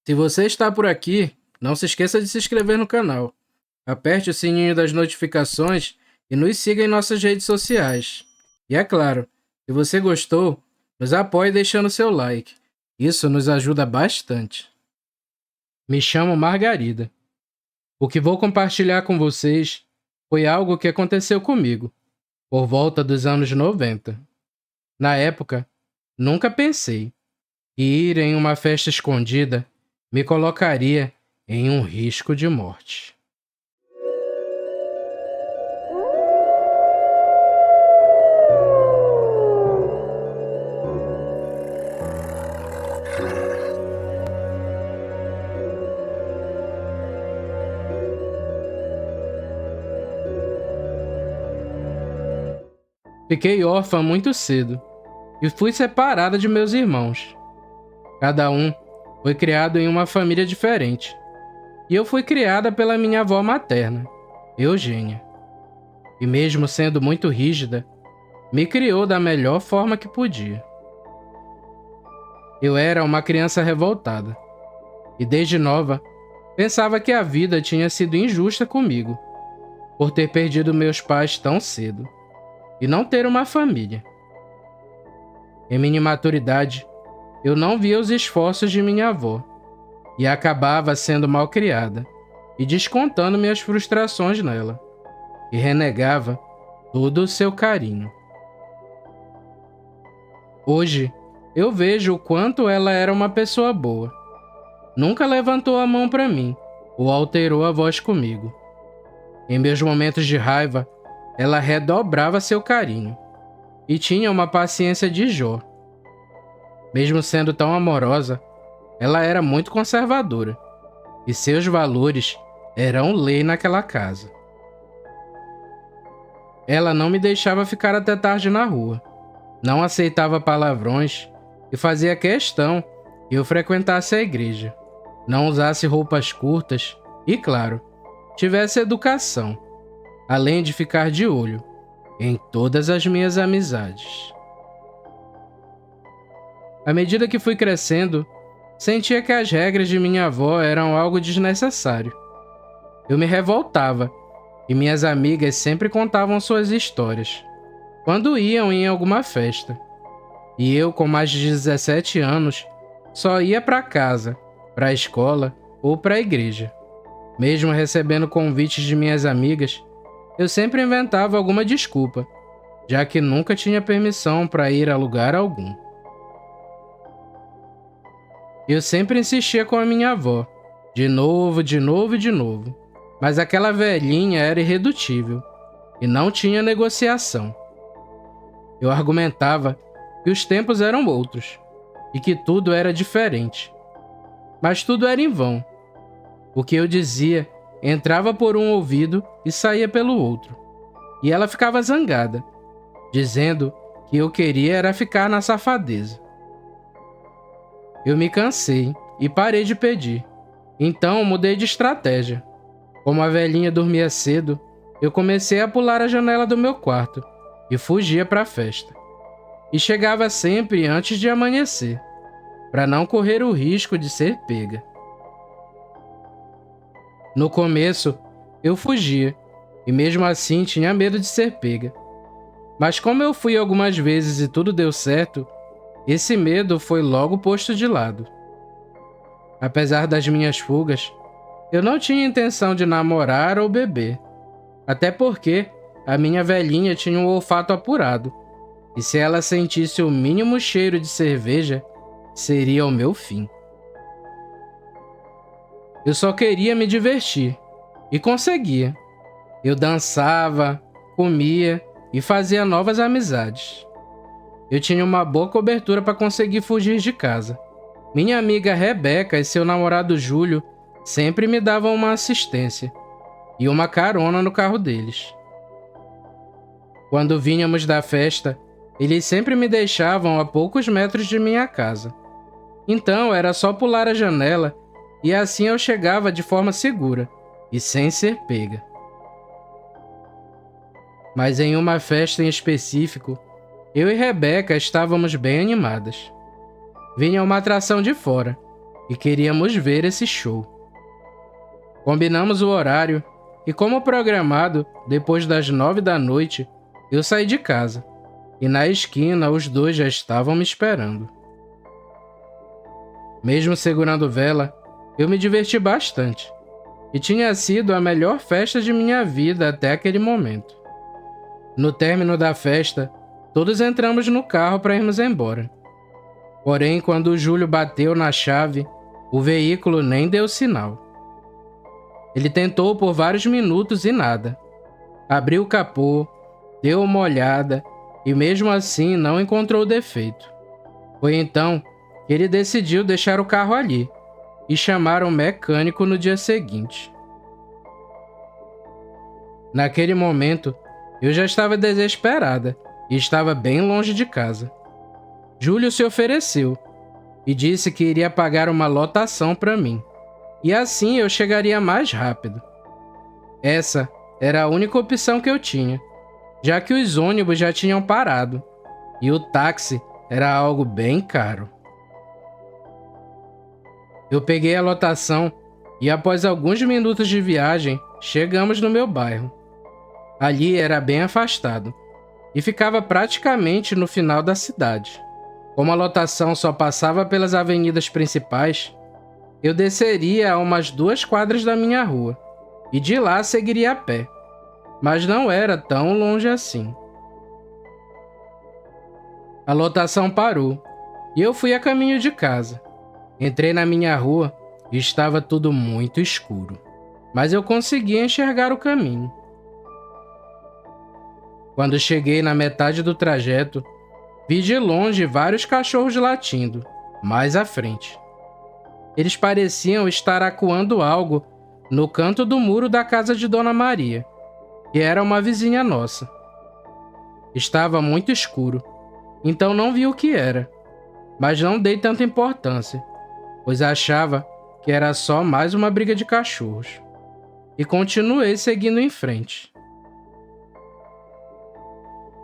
Se você está por aqui, não se esqueça de se inscrever no canal. Aperte o sininho das notificações e nos siga em nossas redes sociais. E é claro, se você gostou, nos apoie deixando seu like. Isso nos ajuda bastante. Me chamo Margarida. O que vou compartilhar com vocês foi algo que aconteceu comigo, por volta dos anos 90. Na época, nunca pensei que ir em uma festa escondida me colocaria em um risco de morte. Fiquei órfã muito cedo e fui separada de meus irmãos. Cada um foi criado em uma família diferente. E eu fui criada pela minha avó materna, Eugênia. E mesmo sendo muito rígida, me criou da melhor forma que podia. Eu era uma criança revoltada. E desde nova, pensava que a vida tinha sido injusta comigo, por ter perdido meus pais tão cedo e não ter uma família. Em minha imaturidade, eu não via os esforços de minha avó e acabava sendo mal criada e descontando minhas frustrações nela, e renegava todo o seu carinho. Hoje, eu vejo o quanto ela era uma pessoa boa. Nunca levantou a mão para mim ou alterou a voz comigo. Em meus momentos de raiva, ela redobrava seu carinho e tinha uma paciência de Jó. Mesmo sendo tão amorosa, ela era muito conservadora e seus valores eram lei naquela casa. Ela não me deixava ficar até tarde na rua, não aceitava palavrões e fazia questão que eu frequentasse a igreja, não usasse roupas curtas e, claro, tivesse educação, além de ficar de olho em todas as minhas amizades. À medida que fui crescendo, sentia que as regras de minha avó eram algo desnecessário. Eu me revoltava e minhas amigas sempre contavam suas histórias quando iam em alguma festa. E eu, com mais de 17 anos, só ia para casa, para a escola ou para a igreja. Mesmo recebendo convites de minhas amigas, eu sempre inventava alguma desculpa, já que nunca tinha permissão para ir a lugar algum. Eu sempre insistia com a minha avó, de novo, de novo e de novo, mas aquela velhinha era irredutível e não tinha negociação. Eu argumentava que os tempos eram outros e que tudo era diferente, mas tudo era em vão. O que eu dizia entrava por um ouvido e saía pelo outro, e ela ficava zangada, dizendo que eu queria era ficar na safadeza. Eu me cansei e parei de pedir. Então mudei de estratégia. Como a velhinha dormia cedo, eu comecei a pular a janela do meu quarto e fugia para a festa. E chegava sempre antes de amanhecer, para não correr o risco de ser pega. No começo, eu fugia e mesmo assim tinha medo de ser pega. Mas como eu fui algumas vezes e tudo deu certo, esse medo foi logo posto de lado. Apesar das minhas fugas, eu não tinha intenção de namorar ou beber, até porque a minha velhinha tinha um olfato apurado, e se ela sentisse o mínimo cheiro de cerveja, seria o meu fim. Eu só queria me divertir, e conseguia. Eu dançava, comia e fazia novas amizades. Eu tinha uma boa cobertura para conseguir fugir de casa. Minha amiga Rebeca e seu namorado Júlio sempre me davam uma assistência e uma carona no carro deles. Quando vínhamos da festa, eles sempre me deixavam a poucos metros de minha casa. Então era só pular a janela e assim eu chegava de forma segura e sem ser pega. Mas em uma festa em específico, eu e Rebeca estávamos bem animadas. Vinha uma atração de fora, e queríamos ver esse show. Combinamos o horário e, como programado, depois das 9 da noite, eu saí de casa e na esquina os dois já estavam me esperando. Mesmo segurando vela, eu me diverti bastante e tinha sido a melhor festa de minha vida até aquele momento. No término da festa, todos entramos no carro para irmos embora. Porém, quando o Júlio bateu na chave, o veículo nem deu sinal. Ele tentou por vários minutos e nada. Abriu o capô, deu uma olhada e mesmo assim não encontrou defeito. Foi então que ele decidiu deixar o carro ali e chamar um mecânico no dia seguinte. Naquele momento, eu já estava desesperada e estava bem longe de casa. Júlio se ofereceu e disse que iria pagar uma lotação para mim, e assim eu chegaria mais rápido. Essa era a única opção que eu tinha, já que os ônibus já tinham parado, e o táxi era algo bem caro. Eu peguei a lotação e após alguns minutos de viagem, chegamos no meu bairro. Ali era bem afastado e ficava praticamente no final da cidade. Como a lotação só passava pelas avenidas principais, eu desceria a umas 2 quadras da minha rua e de lá seguiria a pé, mas não era tão longe assim. A lotação parou e eu fui a caminho de casa. Entrei na minha rua e estava tudo muito escuro, mas eu conseguia enxergar o caminho. Quando cheguei na metade do trajeto, vi de longe vários cachorros latindo, mais à frente. Eles pareciam estar acuando algo no canto do muro da casa de Dona Maria, que era uma vizinha nossa. Estava muito escuro, então não vi o que era, mas não dei tanta importância, pois achava que era só mais uma briga de cachorros, e continuei seguindo em frente.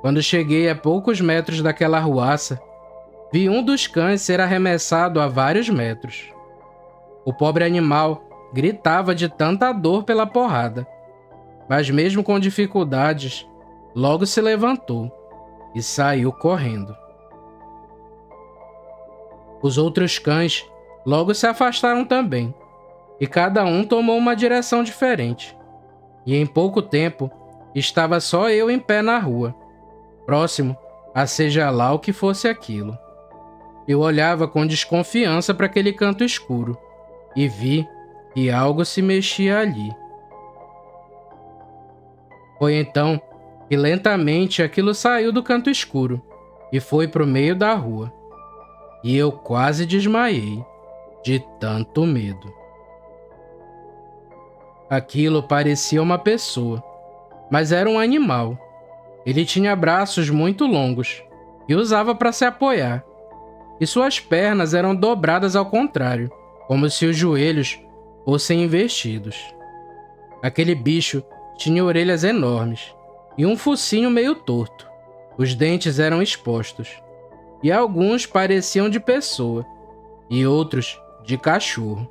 Quando cheguei a poucos metros daquela arruaça, vi um dos cães ser arremessado a vários metros. O pobre animal gritava de tanta dor pela porrada, mas mesmo com dificuldades, logo se levantou e saiu correndo. Os outros cães logo se afastaram também, e cada um tomou uma direção diferente. E em pouco tempo, estava só eu em pé na rua, próximo a seja lá o que fosse aquilo. Eu olhava com desconfiança para aquele canto escuro e vi que algo se mexia ali. Foi então que lentamente aquilo saiu do canto escuro e foi para o meio da rua. E eu quase desmaiei de tanto medo. Aquilo parecia uma pessoa, mas era um animal. Ele tinha braços muito longos e usava para se apoiar, e suas pernas eram dobradas ao contrário, como se os joelhos fossem invertidos. Aquele bicho tinha orelhas enormes e um focinho meio torto. Os dentes eram expostos, e alguns pareciam de pessoa e outros de cachorro.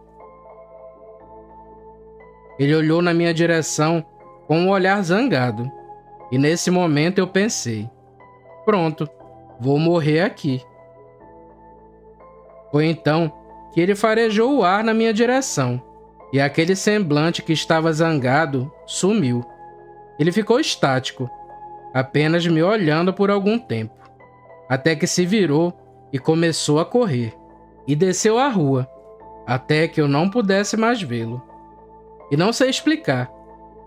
Ele olhou na minha direção com um olhar zangado, e nesse momento eu pensei: pronto, vou morrer aqui. Foi então que ele farejou o ar na minha direção, e aquele semblante que estava zangado sumiu. Ele ficou estático, apenas me olhando por algum tempo, até que se virou e começou a correr, e desceu a rua, até que eu não pudesse mais vê-lo. E não sei explicar,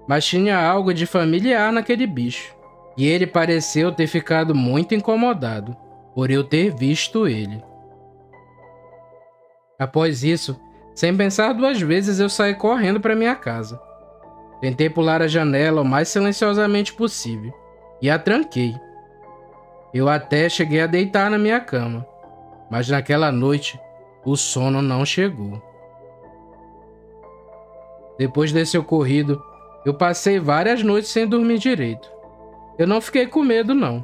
mas tinha algo de familiar naquele bicho, e ele pareceu ter ficado muito incomodado por eu ter visto ele. Após isso, sem pensar 2 vezes, eu saí correndo para minha casa. Tentei pular a janela o mais silenciosamente possível e a tranquei. Eu até cheguei a deitar na minha cama, mas naquela noite o sono não chegou. Depois desse ocorrido, eu passei várias noites sem dormir direito. Eu não fiquei com medo, não.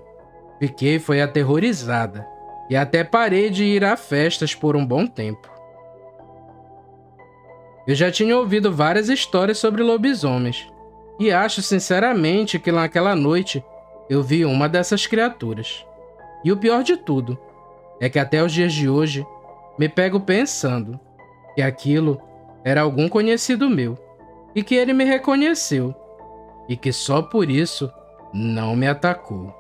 Foi aterrorizada e até parei de ir a festas por um bom tempo. Eu já tinha ouvido várias histórias sobre lobisomens, e acho sinceramente que naquela noite eu vi uma dessas criaturas. E o pior de tudo é que até os dias de hoje me pego pensando que aquilo era algum conhecido meu, e que ele me reconheceu, e que só por isso não me atacou.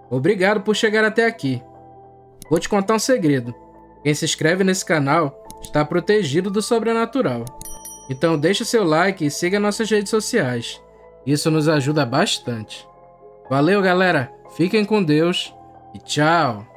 Obrigado por chegar até aqui. Vou te contar um segredo. Quem se inscreve nesse canal está protegido do sobrenatural. Então deixe seu like e siga nossas redes sociais. Isso nos ajuda bastante. Valeu, galera. Fiquem com Deus e tchau.